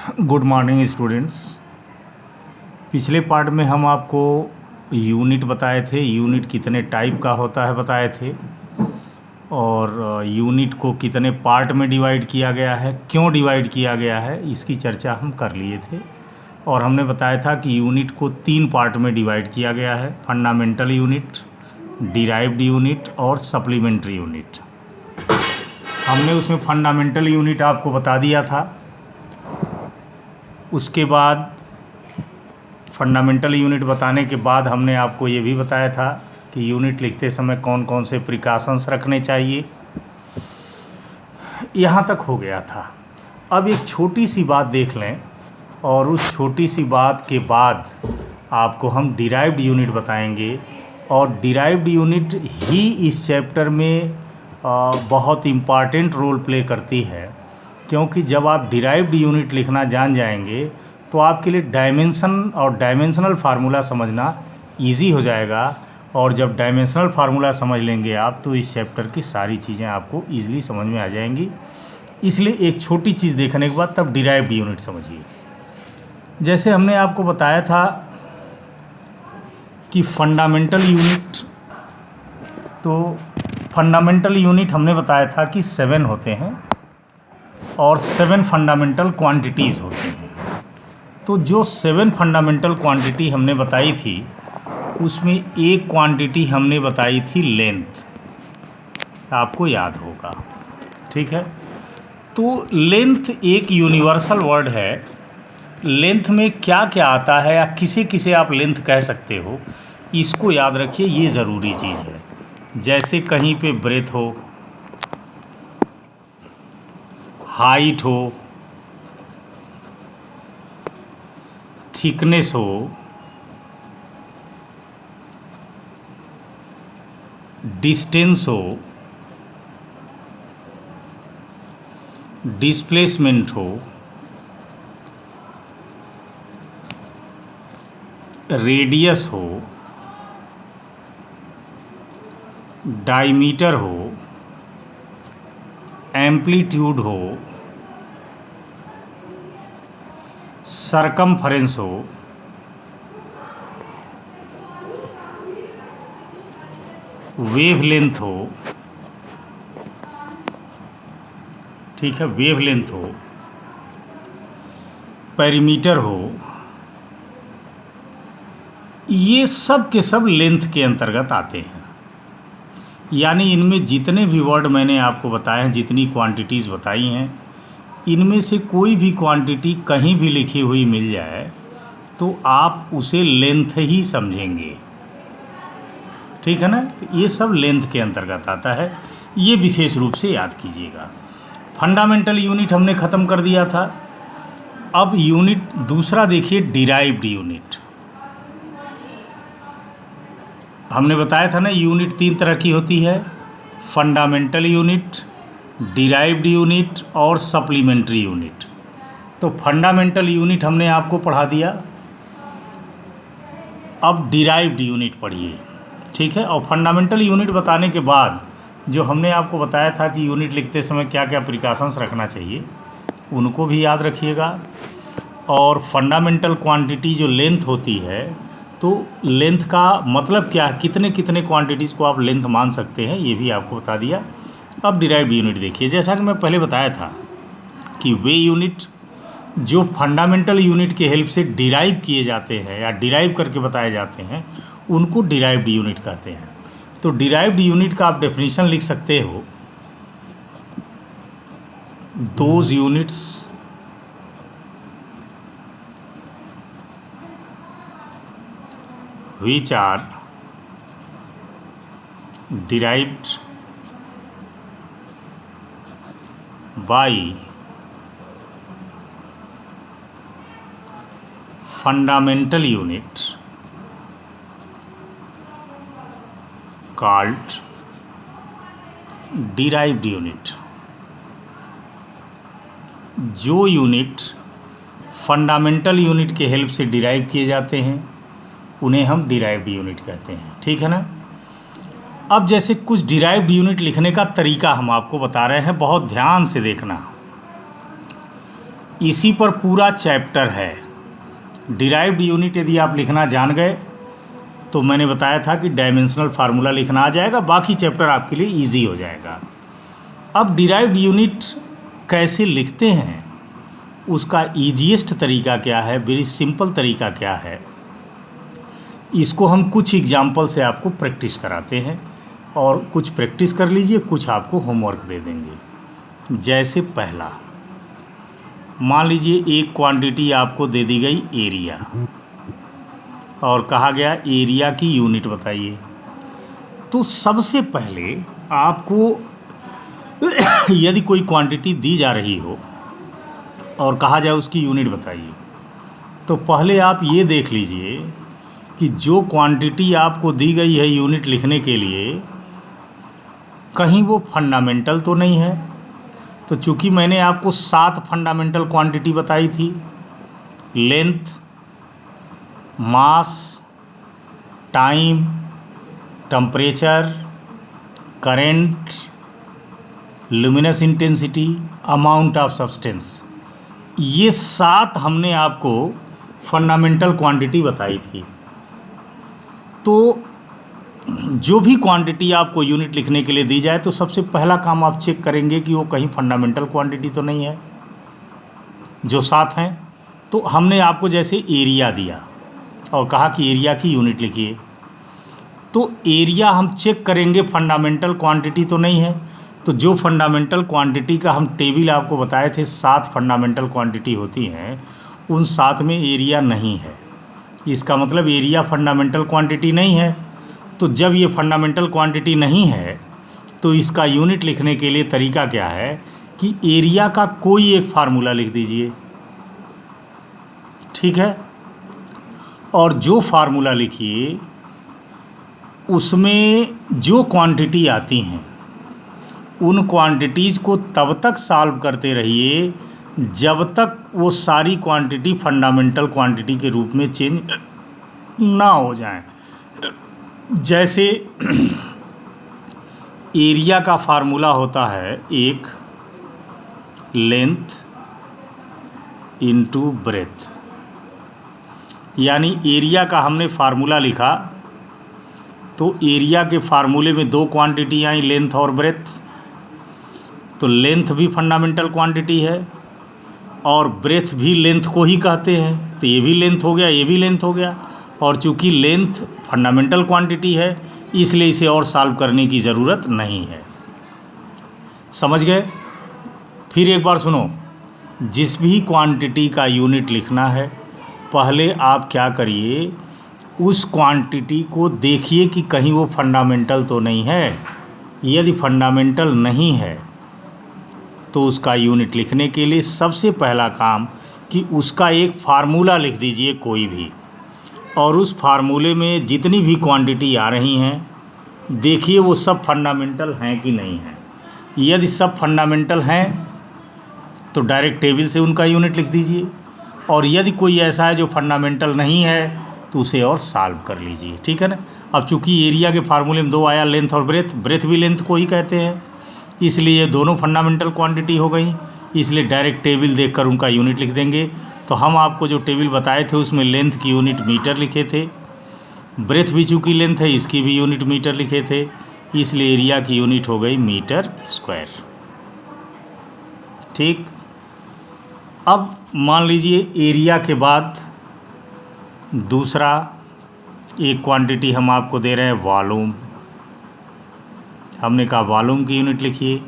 Good morning students. पिछले part में हम आपको यूनिट बताए थे, यूनिट कितने टाइप का होता है बताए थे, और यूनिट को कितने पार्ट में डिवाइड किया गया है, क्यों डिवाइड किया गया है, इसकी चर्चा हम कर लिए थे। और हमने बताया था कि यूनिट को 3 पार्ट में डिवाइड किया गया है: फंडामेंटल यूनिट, डिराइव्ड यूनिट और सप्लीमेंट्री यूनिट। हमने उसमें फंडामेंटल यूनिट आपको बता दिया था। उसके बाद फंडामेंटल यूनिट बताने के बाद हमने आपको ये भी बताया था कि यूनिट लिखते समय कौन कौन से प्रिकॉशंस रखने चाहिए। यहाँ तक हो गया था। अब एक छोटी सी बात देख लें, और उस छोटी सी बात के बाद आपको हम डिराइव्ड यूनिट बताएंगे। और डिराइव्ड यूनिट ही इस चैप्टर में बहुत इम्पॉर्टेंट रोल प्ले करती है, क्योंकि जब आप डिराइव्ड यूनिट लिखना जान जाएंगे तो आपके लिए डायमेंशन और डायमेंशनल फार्मूला समझना इजी हो जाएगा। और जब डायमेंशनल फार्मूला समझ लेंगे आप, तो इस चैप्टर की सारी चीज़ें आपको ईजिली समझ में आ जाएंगी। इसलिए एक छोटी चीज़ देखने के बाद तब डिराइव्ड यूनिट समझिए। जैसे हमने आपको बताया था कि फंडामेंटल यूनिट, तो फंडामेंटल यूनिट हमने बताया था कि 7 होते हैं और 7 फंडामेंटल क्वांटिटीज़ होती हैं। तो जो 7 फंडामेंटल क्वांटिटी हमने बताई थी, उसमें एक क्वांटिटी हमने बताई थी लेंथ, आपको याद होगा, ठीक है। तो लेंथ एक यूनिवर्सल वर्ड है। लेंथ में क्या क्या आता है या किसे किसे आप लेंथ कह सकते हो, इसको याद रखिए, ये ज़रूरी चीज़ है। जैसे कहीं पे ब्रेथ हो, हाइट हो, थिकनेस हो, डिस्टेंस हो, डिस्प्लेसमेंट हो, रेडियस हो, डायमीटर हो, एम्पलीट्यूड हो, सरकमफरेंस हो, वेवलेंथ हो, ठीक है, वेवलेंथ हो, पेरीमीटर हो, ये सब के सब लेंथ के अंतर्गत आते हैं। यानी इनमें जितने भी वर्ड मैंने आपको बताए हैं, जितनी क्वांटिटीज़ बताई हैं, इनमें से कोई भी क्वांटिटी कहीं भी लिखी हुई मिल जाए तो आप उसे लेंथ ही समझेंगे, ठीक है ना। तो ये सब लेंथ के अंतर्गत आता है, ये विशेष रूप से याद कीजिएगा। फंडामेंटल यूनिट हमने ख़त्म कर दिया था। अब यूनिट दूसरा देखिए, डिराइव्ड यूनिट। हमने बताया था ना, यूनिट 3 तरह की होती है: फंडामेंटल यूनिट, डिराइव्ड यूनिट और सप्लीमेंट्री यूनिट। तो फंडामेंटल यूनिट हमने आपको पढ़ा दिया। अब डिराइव्ड यूनिट पढ़िए, ठीक है। और फंडामेंटल यूनिट बताने के बाद जो हमने आपको बताया था कि यूनिट लिखते समय क्या क्या प्रिकॉशंस रखना चाहिए, उनको भी याद रखिएगा। और फंडामेंटल क्वांटिटी जो लेंथ होती है, तो लेंथ का मतलब क्या है, कितने कितने क्वांटिटीज़ को आप लेंथ मान सकते हैं, ये भी आपको बता दिया। अब डिराइव्ड यूनिट देखिए। जैसा कि मैं पहले बताया था कि वे यूनिट जो फंडामेंटल यूनिट के हेल्प से डिराइव किए जाते हैं या डिराइव करके बताए जाते हैं, उनको डिराइव्ड यूनिट कहते हैं। तो डिराइव्ड यूनिट का आप डेफिनेशन लिख सकते हो: those units which are derived by fundamental unit called derived unit। जो यूनिट फंडामेंटल यूनिट के हेल्प से डिराइव किए जाते हैं, उन्हें हम डिराइव्ड यूनिट कहते हैं, ठीक है ना। अब जैसे कुछ डिराइव्ड यूनिट लिखने का तरीका हम आपको बता रहे हैं, बहुत ध्यान से देखना। इसी पर पूरा चैप्टर है। डिराइव्ड यूनिट यदि आप लिखना जान गए तो मैंने बताया था कि डायमेंशनल फार्मूला लिखना आ जाएगा, बाकी चैप्टर आपके लिए इजी हो जाएगा। अब डिराइव्ड यूनिट कैसे लिखते हैं, उसका ईजीएस्ट तरीका क्या है, वेरी सिंपल तरीका क्या है, इसको हम कुछ एग्जाम्पल से आपको प्रैक्टिस कराते हैं और कुछ प्रैक्टिस कर लीजिए, कुछ आपको होमवर्क दे देंगे। जैसे पहला, मान लीजिए एक क्वांटिटी आपको दे दी गई एरिया और कहा गया एरिया की यूनिट बताइए। तो सबसे पहले आपको यदि कोई क्वांटिटी दी जा रही हो और कहा जाए उसकी यूनिट बताइए, तो पहले आप ये देख लीजिए कि जो क्वांटिटी आपको दी गई है यूनिट लिखने के लिए, कहीं वो फंडामेंटल तो नहीं है। तो चूंकि मैंने आपको 7 फंडामेंटल क्वांटिटी बताई थी, length, mass, time, temperature, current, luminous intensity, amount of substance, ये 7 हमने आपको फंडामेंटल क्वांटिटी बताई थी। तो जो भी क्वांटिटी आपको यूनिट लिखने के लिए दी जाए तो सबसे पहला काम आप चेक करेंगे कि वो कहीं फंडामेंटल क्वांटिटी तो नहीं है, जो 7 हैं। तो हमने आपको जैसे एरिया दिया और कहा कि एरिया की यूनिट लिखिए, तो एरिया हम चेक करेंगे फंडामेंटल क्वांटिटी तो नहीं है। तो जो फंडामेंटल क्वांटिटी का हम टेबल आपको बताए थे, 7 फंडामेंटल क्वांटिटी होती हैं, उन 7 में एरिया नहीं है। इसका मतलब एरिया फंडामेंटल क्वांटिटी नहीं है। तो जब ये फंडामेंटल क्वांटिटी नहीं है तो इसका यूनिट लिखने के लिए तरीका क्या है कि एरिया का कोई एक फार्मूला लिख दीजिए, ठीक है। और जो फार्मूला लिखिए उसमें जो क्वांटिटी आती हैं उन क्वांटिटीज़ को तब तक सॉल्व करते रहिए जब तक वो सारी क्वांटिटी फंडामेंटल क्वांटिटी के रूप में चेंज ना हो जाए। जैसे एरिया का फार्मूला होता है एक लेंथ इनटू ब्रेथ, यानी एरिया का हमने फार्मूला लिखा तो एरिया के फार्मूले में 2 क्वांटिटी आई, लेंथ और ब्रेथ। तो लेंथ भी फंडामेंटल क्वांटिटी है और ब्रेथ भी लेंथ को ही कहते हैं, तो ये भी लेंथ हो गया, ये भी लेंथ हो गया। और चूंकि लेंथ फंडामेंटल क्वांटिटी है इसलिए इसे और सॉल्व करने की ज़रूरत नहीं है। समझ गए? फिर एक बार सुनो, जिस भी क्वांटिटी का यूनिट लिखना है पहले आप क्या करिए, उस क्वांटिटी को देखिए कि कहीं वो फंडामेंटल तो नहीं है। यदि फंडामेंटल नहीं है तो उसका यूनिट लिखने के लिए सबसे पहला काम कि उसका एक फार्मूला लिख दीजिए कोई भी, और उस फार्मूले में जितनी भी क्वांटिटी आ रही हैं देखिए वो सब फंडामेंटल हैं कि नहीं हैं। यदि सब फंडामेंटल हैं तो डायरेक्ट टेबल से उनका यूनिट लिख दीजिए, और यदि कोई ऐसा है जो फंडामेंटल नहीं है तो उसे और सॉल्व कर लीजिए, ठीक है ना। अब चूंकि एरिया के फार्मूले में 2 आया, लेंथ और ब्रेथ, ब्रेथ भी लेंथ को ही कहते हैं, इसलिए ये दोनों फंडामेंटल क्वांटिटी हो गई, इसलिए डायरेक्ट टेबल देखकर उनका यूनिट लिख देंगे। तो हम आपको जो टेबल बताए थे उसमें लेंथ की यूनिट मीटर लिखे थे, ब्रेथ भी चूँकि लेंथ है इसकी भी यूनिट मीटर लिखे थे, इसलिए एरिया की यूनिट हो गई मीटर स्क्वायर, ठीक। अब मान लीजिए एरिया के बाद दूसरा एक क्वांटिटी हम आपको दे रहे हैं वॉल्यूम। हमने कहा वॉल्यूम की यूनिट लिखिए,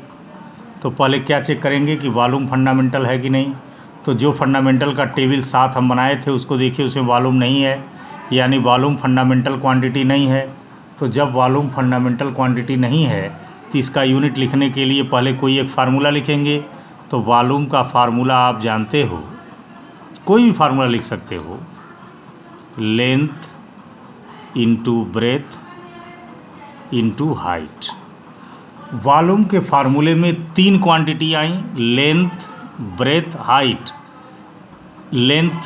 तो पहले क्या चेक करेंगे कि वॉल्यूम फंडामेंटल है कि नहीं। तो जो फंडामेंटल का टेबल 7 हम बनाए थे उसको देखिए, उसमें वॉल्यूम नहीं है, यानी वॉल्यूम फंडामेंटल क्वांटिटी नहीं है। तो जब वॉल्यूम फंडामेंटल क्वांटिटी नहीं है तो इसका यूनिट लिखने के लिए पहले कोई एक फार्मूला लिखेंगे। तो वॉल्यूम का फार्मूला आप जानते हो, कोई भी फार्मूला लिख सकते हो, length into breadth into height. Volume के फार्मूले में 3 क्वांटिटी आई, length, breadth, height. Length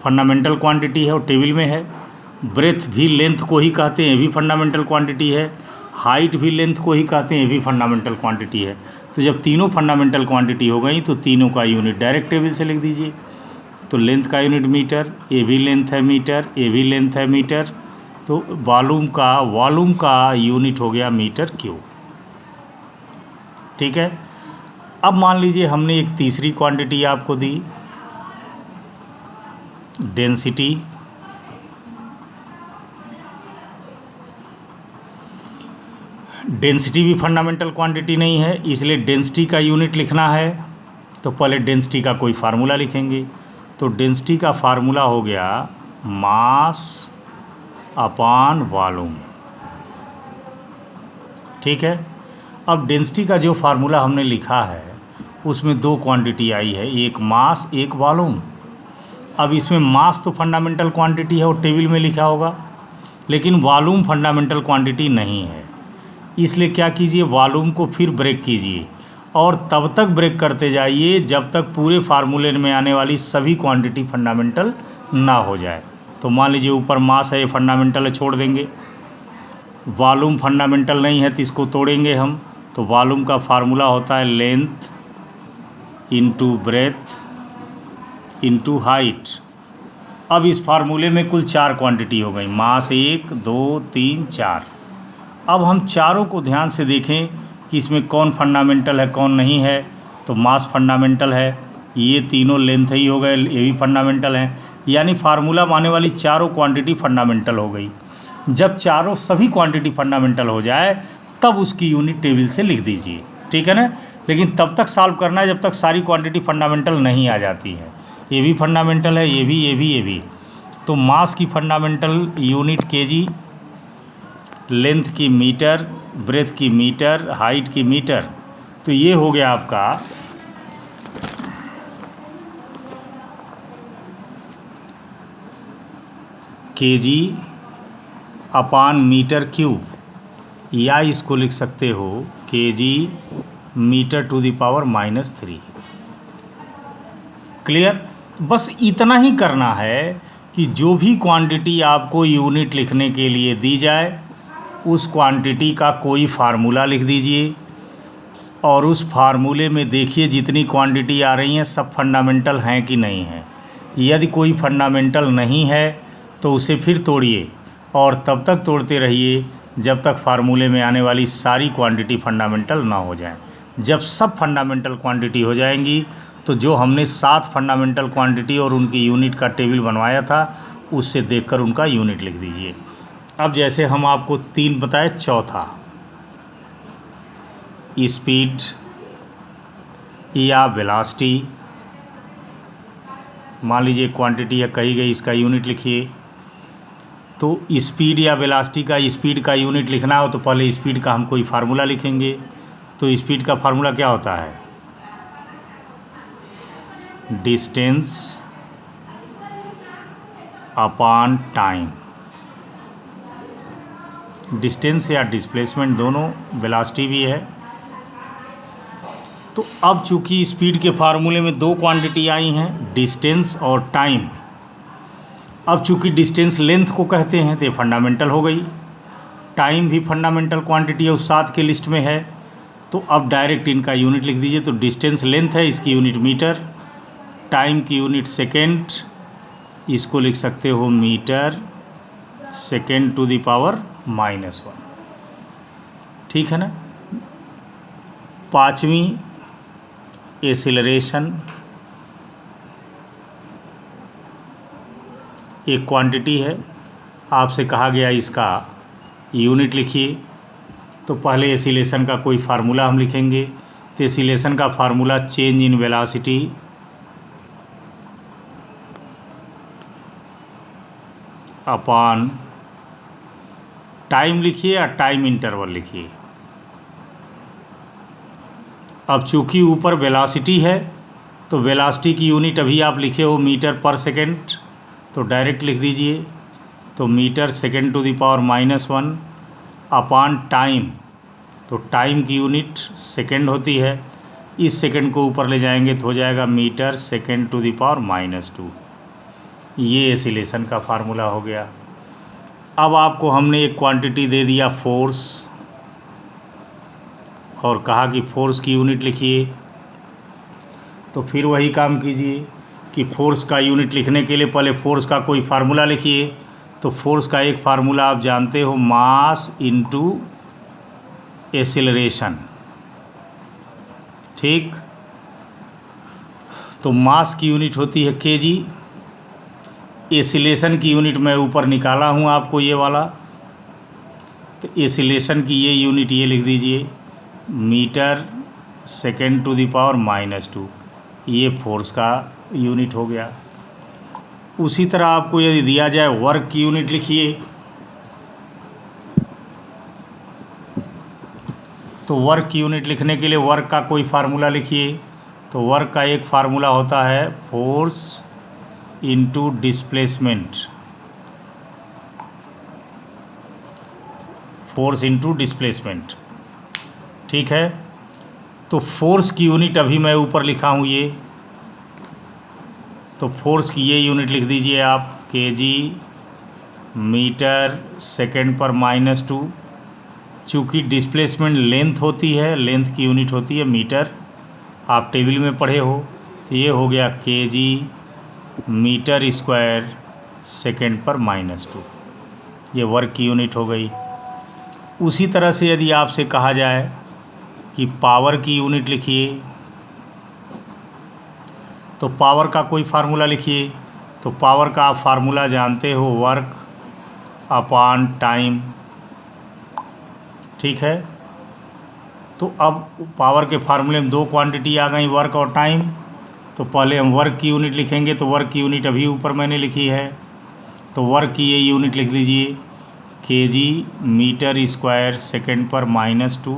fundamental quantity है और टेबल में है, ब्रेथ भी लेंथ को ही कहते हैं, ये भी फंडामेंटल क्वांटिटी है, हाइट भी लेंथ को ही कहते हैं, ये भी फंडामेंटल क्वांटिटी है। तो जब तीनों फंडामेंटल क्वांटिटी हो गई तो तीनों का यूनिट डायरेक्ट टेबल से लिख दीजिए। तो लेंथ का यूनिट मीटर, ए भी लेंथ है मीटर, ए भी लेंथ है मीटर, तो वॉल्यूम का यूनिट हो गया मीटर क्यूब। ठीक है। अब मान लीजिए हमने एक तीसरी क्वांटिटी आपको दी, डेंसिटी। डेंसिटी भी फंडामेंटल क्वांटिटी नहीं है, इसलिए डेंसिटी का यूनिट लिखना है। तो पहले डेंसिटी का कोई फार्मूला लिखेंगे। तो डेंसिटी का फार्मूला हो गया मास अपॉन वॉल्यूम। ठीक है। अब डेंसिटी का जो फार्मूला हमने लिखा है उसमें दो क्वांटिटी आई है, एक मास एक वॉल्यूम। अब इसमें मास तो फंडामेंटल क्वांटिटी है और टेबल में लिखा होगा, लेकिन वॉल्यूम फंडामेंटल क्वांटिटी नहीं है। इसलिए क्या कीजिए, वॉल्यूम को फिर ब्रेक कीजिए और तब तक ब्रेक करते जाइए जब तक पूरे फार्मूले में आने वाली सभी क्वांटिटी फंडामेंटल ना हो जाए। तो मान लीजिए ऊपर मास है, ये फंडामेंटल है, छोड़ देंगे। वॉल्यूम फंडामेंटल नहीं है तो इसको तोड़ेंगे हम। तो वॉल्यूम का फार्मूला होता है length into breadth into height. अब इस फार्मूले में कुल 4 क्वांटिटी हो गई, मास 1 2 3 4। अब हम चारों को ध्यान से देखें कि इसमें कौन फंडामेंटल है कौन नहीं है। तो मास फंडामेंटल है, ये तीनों लेंथ ही हो गए, ये भी फंडामेंटल हैं, यानी फार्मूला में आने वाली चारों क्वांटिटी फंडामेंटल हो गई। जब चारों सभी क्वांटिटी फंडामेंटल हो जाए तब उसकी यूनिट टेबल से लिख दीजिए। ठीक है ना। लेकिन तब तक सॉल्व करना है जब तक सारी क्वांटिटी फंडामेंटल नहीं आ जाती है। ये भी फंडामेंटल है, ये भी, ये भी, ये भी। तो मास की फंडामेंटल यूनिट केजी, लेंथ की मीटर, ब्रेथ की मीटर, हाइट की मीटर। तो ये हो गया आपका केजी अपान मीटर क्यूब, या इसको लिख सकते हो kg metre to the power -3। Clear. बस इतना ही करना है कि जो भी क्वांटिटी आपको यूनिट लिखने के लिए दी जाए उस क्वांटिटी का कोई फार्मूला लिख दीजिए और उस फार्मूले में देखिए जितनी क्वांटिटी आ रही हैं सब फंडामेंटल हैं कि नहीं हैं। यदि कोई फंडामेंटल नहीं है तो उसे फिर तोड़िए और तब तक तोड़ते रहिए जब तक फार्मूले में आने वाली सारी क्वांटिटी फंडामेंटल ना हो जाए। जब सब फंडामेंटल क्वांटिटी हो जाएंगी तो जो हमने 7 फंडामेंटल क्वांटिटी और उनकी यूनिट का टेबल बनवाया था उससे देखकर उनका यूनिट लिख दीजिए। अब जैसे हम आपको 3 बताए, चौथा स्पीड या वेलोसिटी। मान लीजिए क्वांटिटी है कही गई, इसका यूनिट लिखिए। तो स्पीड या वेलोसिटी का, स्पीड का यूनिट लिखना हो तो पहले स्पीड का हम कोई फार्मूला लिखेंगे। तो स्पीड का फार्मूला क्या होता है, डिस्टेंस अपॉन टाइम। डिस्टेंस या डिस्प्लेसमेंट दोनों, वेलोसिटी भी है। तो अब चूंकि स्पीड के फार्मूले में 2 क्वांटिटी आई हैं, डिस्टेंस और टाइम। अब चूंकि डिस्टेंस लेंथ को कहते हैं तो ये फंडामेंटल हो गई, टाइम भी फंडामेंटल क्वांटिटी है, उस 7 के लिस्ट में है। तो अब डायरेक्ट इनका यूनिट लिख दीजिए। तो डिस्टेंस लेंथ है, इसकी यूनिट मीटर, टाइम की यूनिट सेकेंड, इसको लिख सकते हो metre second to the power -1। ठीक है ना। 5वीं एक्सीलरेशन, एक क्वांटिटी है, आपसे कहा गया इसका यूनिट लिखिए। तो पहले एक्सीलरेशन का कोई फार्मूला हम लिखेंगे। तो एक्सीलरेशन का formula change in velocity upon time लिखिए या टाइम इंटरवल लिखिए। अब चूंकि ऊपर वेलोसिटी है तो वेलोसिटी की यूनिट अभी आप लिखे हो मीटर पर सेकेंड, तो डायरेक्ट लिख दीजिए। तो metre second to the power -1 upon time. तो टाइम की यूनिट सेकेंड होती है, इस सेकेंड को ऊपर ले जाएंगे तो हो जाएगा metre second to the power -2। ये एक्सीलरेशन का फार्मूला हो गया। अब आपको हमने एक क्वांटिटी दे दिया फोर्स, और कहा कि फोर्स की यूनिट लिखिए, तो फिर वही काम कीजिए कि फोर्स का यूनिट लिखने के लिए पहले फोर्स का कोई फार्मूला लिखिए। तो फोर्स का एक फार्मूला आप जानते हो, मास इनटू एक्सेलरेशन। ठीक, तो मास की यूनिट होती है केजी, एक्सेलरेशन की यूनिट मैं ऊपर निकाला हूँ आपको ये वाला, तो एक्सेलरेशन की ये यूनिट ये लिख दीजिए, metre second to the power -2। ये फोर्स का यूनिट हो गया। उसी तरह आपको यदि दिया जाए वर्क की यूनिट लिखिए, तो वर्क की यूनिट लिखने के लिए वर्क का कोई फार्मूला लिखिए। तो वर्क का एक फार्मूला होता है force into displacement, force into displacement. ठीक है, तो फोर्स की यूनिट अभी मैं ऊपर लिखा हूँ ये, तो फोर्स की ये यूनिट लिख दीजिए आप, केजी मीटर सेकेंड पर -2। चूँकि डिस्प्लेसमेंट लेंथ होती है, लेंथ की यूनिट होती है मीटर, आप टेबल में पढ़े हो, तो ये हो गया केजी मीटर स्क्वायर सेकेंड पर -2। ये वर्क की यूनिट हो गई। उसी तरह से यदि आपसे कहा जाए कि पावर की यूनिट लिखिए, तो पावर का कोई फार्मूला लिखिए। तो पावर का आप फार्मूला जानते हो, वर्क अपॉन टाइम। ठीक है, तो अब पावर के फार्मूले में दो क्वांटिटी आ गई, वर्क और टाइम। तो पहले हम वर्क की यूनिट लिखेंगे, तो वर्क की यूनिट अभी ऊपर मैंने लिखी है, तो वर्क की ये यूनिट लिख दीजिए, केजी मीटर स्क्वायर सेकेंड पर -2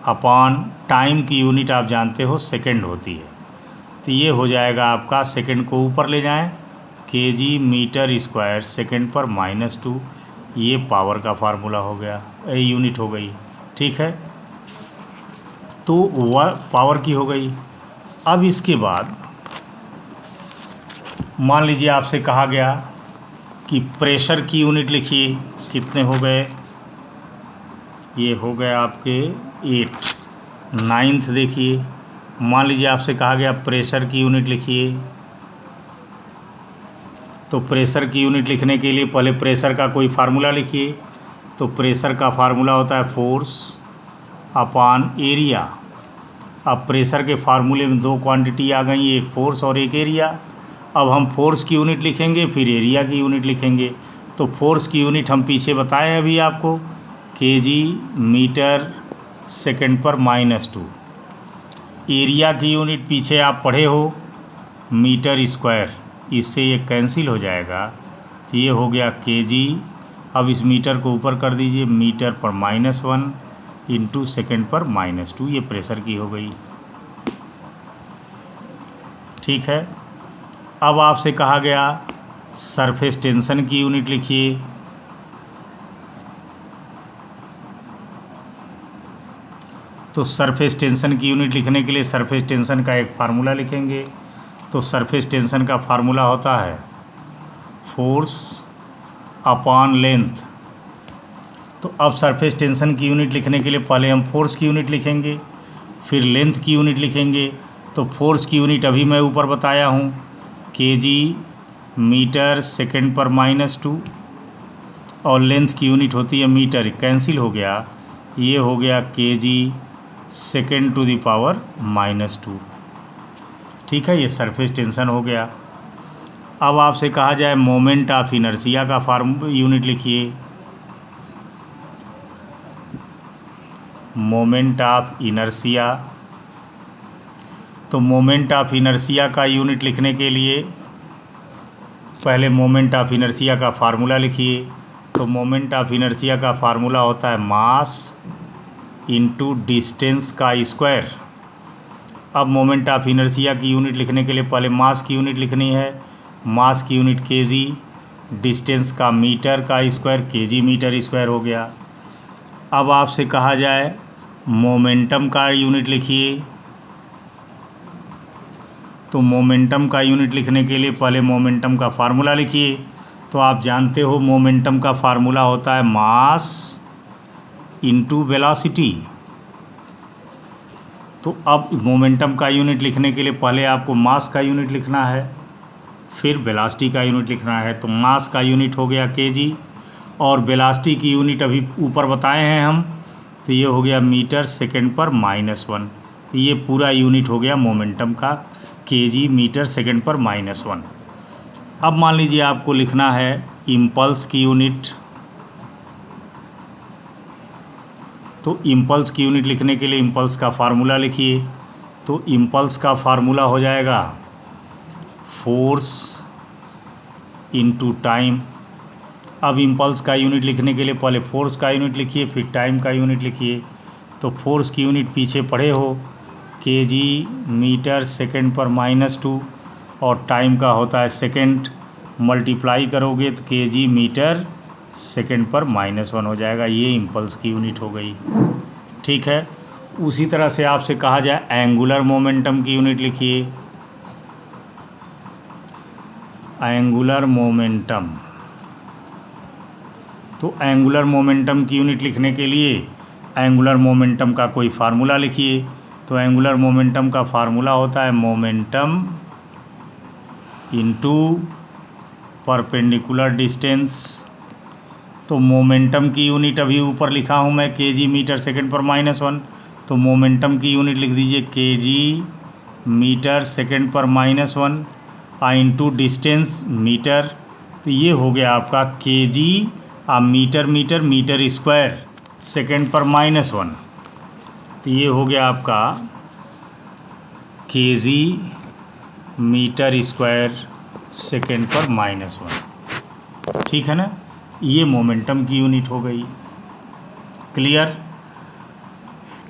अपॉन टाइम की यूनिट आप जानते हो सेकेंड होती है। तो ये हो जाएगा आपका, सेकेंड को ऊपर ले जाएं, केजी मीटर स्क्वायर सेकेंड पर -2। ये पावर का फार्मूला हो गया, यूनिट हो गई। ठीक है, तो वह पावर की हो गई। अब इसके बाद मान लीजिए आपसे कहा गया कि प्रेशर की यूनिट लिखिए, कितने हो गए, ये हो गए आपके 8। नाइन्थ देखिए, मान लीजिए आपसे कहा गया प्रेशर की यूनिट लिखिए, तो प्रेशर की यूनिट लिखने के लिए पहले प्रेशर का कोई फार्मूला लिखिए। तो प्रेशर का फार्मूला होता है फोर्स अपॉन एरिया। अब प्रेशर के फार्मूले में दो क्वांटिटी आ गई, एक फोर्स और एक एरिया। अब हम फोर्स की यूनिट लिखेंगे, फिर एरिया की यूनिट लिखेंगे। तो फोर्स की यूनिट हम पीछे बताए हैं अभी आपको, केजी मीटर सेकेंड पर -2। एरिया की यूनिट पीछे आप पढ़े हो, मीटर स्क्वायर, इससे ये कैंसिल हो जाएगा, ये हो गया केजी। अब इस मीटर को ऊपर कर दीजिए, मीटर पर -1 इंटू सेकेंड पर -2। ये प्रेशर की हो गई। ठीक है, अब आपसे कहा गया सरफेस टेंशन की यूनिट लिखिए। तो सरफेस टेंशन की यूनिट लिखने के लिए सरफेस टेंशन का एक फार्मूला लिखेंगे। तो सरफेस टेंशन का फार्मूला होता है फोर्स अपॉन लेंथ। तो अब सरफेस टेंशन की यूनिट लिखने के लिए पहले हम फोर्स की यूनिट लिखेंगे, फिर लेंथ की यूनिट लिखेंगे। तो फोर्स की यूनिट अभी मैं ऊपर बताया हूँ, केजी मीटर सेकेंड पर -2, और लेंथ की यूनिट होती है मीटर, कैंसिल हो गया, ये हो गया kg second to the power -2। ठीक है, ये सरफेस टेंशन हो गया। अब आपसे कहा जाए मोमेंट ऑफ इनर्शिया का यूनिट लिखिए। मोमेंट ऑफ इनर्शिया, तो मोमेंट ऑफ इनर्शिया का यूनिट लिखने के लिए पहले मोमेंट ऑफ इनर्शिया का फार्मूला लिखिए। तो मोमेंट ऑफ इनर्शिया का फार्मूला होता है मास इनटू डिस्टेंस का स्क्वायर। अब मोमेंट ऑफ इनर्शिया की यूनिट लिखने के लिए पहले मास की यूनिट लिखनी है, मास की यूनिट केजी, डिस्टेंस का मीटर का स्क्वायर, केजी मीटर स्क्वायर हो गया। अब आपसे कहा जाए मोमेंटम का यूनिट लिखिए। तो मोमेंटम का यूनिट लिखने के लिए पहले मोमेंटम का फार्मूला लिखिए। तो आप जानते हो मोमेंटम का फार्मूला होता है मास इनटू वेलोसिटी। तो अब मोमेंटम का यूनिट लिखने के लिए पहले आपको मास का यूनिट लिखना है, फिर वेलोसिटी का यूनिट लिखना है। तो मास का यूनिट हो गया केजी, और वेलोसिटी की यूनिट अभी ऊपर बताए हैं हम, तो ये हो गया मीटर सेकंड पर -1। ये पूरा यूनिट हो गया मोमेंटम का, केजी मीटर सेकंड पर -1। अब मान लीजिए आपको लिखना है इम्पल्स की यूनिट। तो इम्पल्स की यूनिट लिखने के लिए इम्पल्स का फार्मूला लिखिए। तो इम्पल्स का फार्मूला हो जाएगा फोर्स इनटू टाइम। अब इम्पल्स का यूनिट लिखने के लिए पहले फोर्स का यूनिट लिखिए, फिर टाइम का यूनिट लिखिए। तो फोर्स की यूनिट पीछे पढ़े हो, केजी मीटर सेकंड पर -2, और टाइम का होता है सेकंड, मल्टीप्लाई करोगे तो केजी मीटर सेकंड पर -1 हो जाएगा। ये इम्पल्स की यूनिट हो गई। ठीक है, उसी तरह से आपसे कहा जाए एंगुलर मोमेंटम की यूनिट लिखिए। एंगुलर मोमेंटम, तो एंगुलर मोमेंटम की यूनिट लिखने के लिए एंगुलर मोमेंटम का कोई फार्मूला लिखिए। तो एंगुलर मोमेंटम का फार्मूला होता है मोमेंटम इनटू परपेंडिकुलर डिस्टेंस। तो मोमेंटम की यूनिट अभी ऊपर लिखा हूँ मैं, केजी मीटर सेकंड पर -1। तो मोमेंटम की यूनिट लिख दीजिए केजी मीटर सेकंड पर -1 इंटू डिस्टेंस मीटर। तो ये हो गया आपका kg metre metre metre square second पर -1। तो ये हो गया आपका केजी मीटर स्क्वायर सेकंड पर -1। ठीक है ना, ये मोमेंटम की यूनिट हो गई। क्लियर?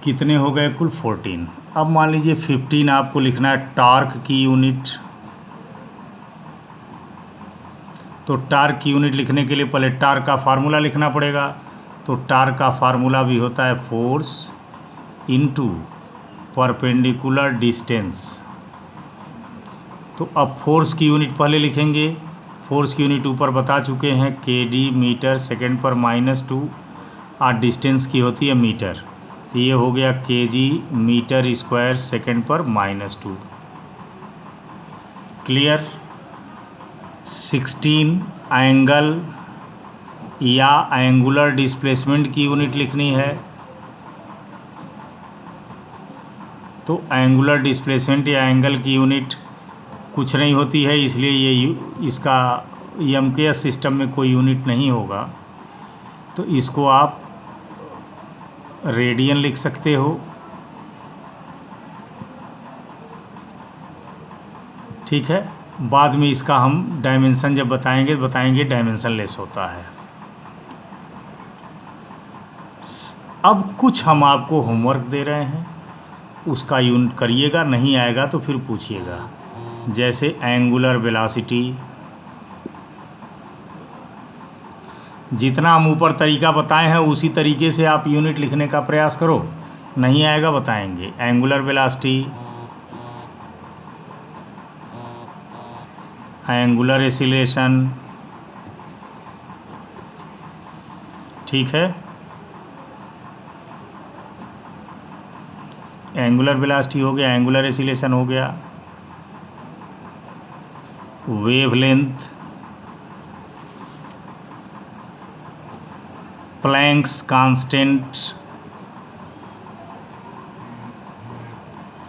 कितने हो गए कुल? 14। अब मान लीजिए 15 आपको लिखना है टॉर्क की यूनिट। तो टॉर्क की यूनिट लिखने के लिए पहले टॉर्क का फार्मूला लिखना पड़ेगा। तो टॉर्क का फार्मूला भी होता है फोर्स इनटू परपेंडिकुलर डिस्टेंस। तो अब फोर्स की यूनिट पहले लिखेंगे। फोर्स की यूनिट ऊपर बता चुके हैं, केडी मीटर सेकंड पर -2, और डिस्टेंस की होती है मीटर। तो ये हो गया केजी मीटर स्क्वायर सेकंड पर -2। क्लियर? 16 एंगल या एंगुलर डिस्प्लेसमेंट की यूनिट लिखनी है। तो एंगुलर डिस्प्लेसमेंट या एंगल की यूनिट कुछ नहीं होती है, इसलिए ये इसका एमकेएस सिस्टम में कोई यूनिट नहीं होगा। तो इसको आप रेडियन लिख सकते हो। ठीक है, बाद में इसका हम डायमेंशन जब बताएंगे डायमेंशन लेस होता है। अब कुछ हम आपको होमवर्क दे रहे हैं, उसका यूनिट करिएगा, नहीं आएगा तो फिर पूछिएगा। जैसे एंगुलर वेलोसिटी, जितना हम ऊपर तरीका बताए हैं उसी तरीके से आप यूनिट लिखने का प्रयास करो, नहीं आएगा बताएंगे। एंगुलर वेलोसिटी, एंगुलर एक्सीलरेशन, ठीक है, एंगुलर वेलोसिटी हो गया, एंगुलर एक्सीलरेशन हो गया, wavelength, Planck's constant,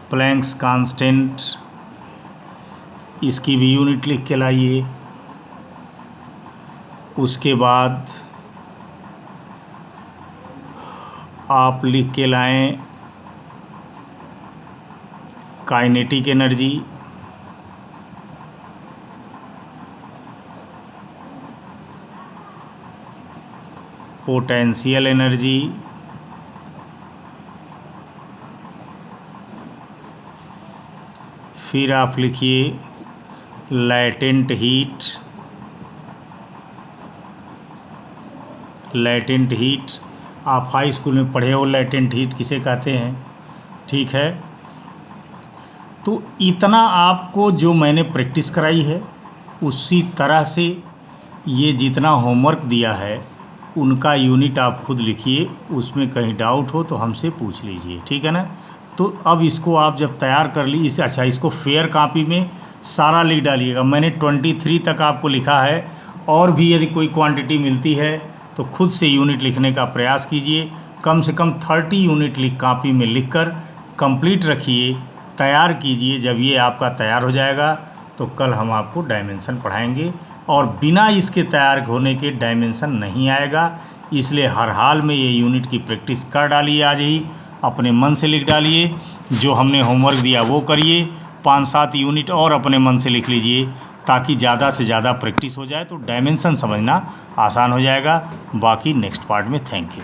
Planck's constant, इसकी भी यूनिट लिख के लाइए। उसके बाद आप लिख के लाएं काइनेटिक एनर्जी, पोटेंशियल एनर्जी, फिर आप लिखिए लैटेंट हीट। लैटेंट हीट आप हाई स्कूल में पढ़े हो, लैटेंट हीट किसे कहते हैं, ठीक है। तो इतना आपको जो मैंने प्रैक्टिस कराई है उसी तरह से ये जितना होमवर्क दिया है उनका यूनिट आप खुद लिखिए, उसमें कहीं डाउट हो तो हमसे पूछ लीजिए, ठीक है ना। तो अब इसको आप जब तैयार कर ली इसे, अच्छा इसको फेयर कॉपी में सारा लिख डालिएगा। मैंने 23 तक आपको लिखा है, और भी यदि कोई क्वांटिटी मिलती है तो खुद से यूनिट लिखने का प्रयास कीजिए। कम से कम 30 यूनिट कॉपी में लिखकर कंप्लीट रखिए, तैयार कीजिए। जब ये आपका तैयार हो जाएगा तो कल हम आपको डायमेंशन पढ़ाएंगे, और बिना इसके तैयार होने के डायमेंशन नहीं आएगा। इसलिए हर हाल में ये यूनिट की प्रैक्टिस कर डालिए। आज ही अपने मन से लिख डालिए, जो हमने होमवर्क दिया वो करिए। 5-7 यूनिट और अपने मन से लिख लीजिए, ताकि ज़्यादा से ज़्यादा प्रैक्टिस हो जाए तो डायमेंशन समझना आसान हो जाएगा। बाकी नेक्स्ट पार्ट में। Thank you.